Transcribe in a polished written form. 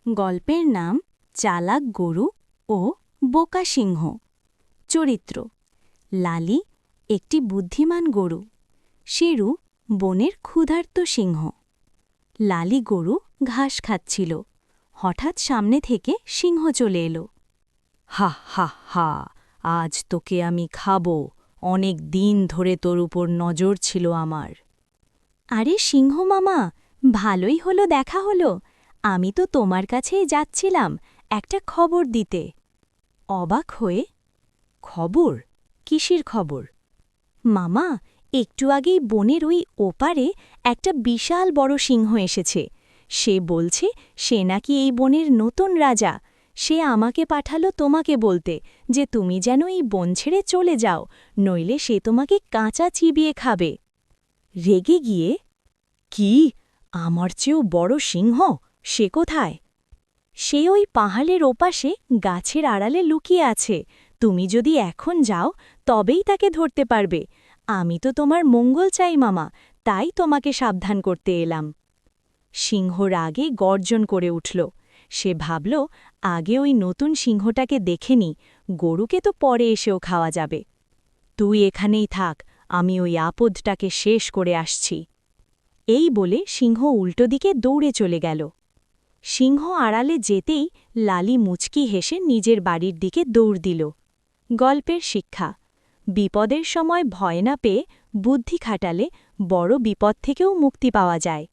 গল্পের নাম চালাক গরু ও বোকা সিংহ। চরিত্র: লালি একটি বুদ্ধিমান গরু, শিরু বনের ক্ষুধার্ত সিংহ। লালি গরু ঘাস খাচ্ছিল। হঠাৎ সামনে থেকে সিংহ চলে এলো। হা হা হা, আজ তোকে আমি খাবো, অনেক দিন ধরে তোর উপর নজর ছিল আমার। আরে সিংহ মামা, ভালোই হলো দেখা হলো। আমি তো তোমার কাছেই যাচ্ছিলাম একটা খবর দিতে। অবাক হয়ে, খবর? কিসের খবর? মামা, একটু আগেই বনের ওই ওপারে একটা বিশাল বড় সিংহ এসেছে। সে বলছে সে নাকি এই বনের নতুন রাজা। সে আমাকে পাঠালো তোমাকে বলতে যে তুমি যেন এই বন ছেড়ে চলে যাও, নইলে সে তোমাকে কাঁচা চিবিয়ে খাবে। রেগে গিয়ে, কি, আমার চেয়েও বড় সিংহ? সে কোথায়? সে ওই পাহাড়ের ওপাশে গাছের আড়ালে লুকিয়ে আছে। তুমি যদি এখন যাও তবেই তাকে ধরতে পারবে। আমি তো তোমার মঙ্গল চাই মামা, তাই তোমাকে সাবধান করতে এলাম। সিংহ রাগে গর্জন করে উঠল। সে ভাবল, আগে ওই নতুন সিংহটাকে দেখে নি, গরুকে তো পরে এসেও খাওয়া যাবে। তুই এখানেই থাক, আমি ওই আপদটাকে শেষ করে আসছি। এই বলে সিংহ উল্টো দিকে দৌড়ে চলে গেল। সিংহ আড়ালে যেতেই লালি মুচকি হেসে নিজের বাড়ির দিকে দৌড় দিল। গল্পের শিক্ষা: বিপদের সময় ভয় না পেয়ে বুদ্ধি খাটালে বড় বিপদ থেকেও মুক্তি পাওয়া যায়।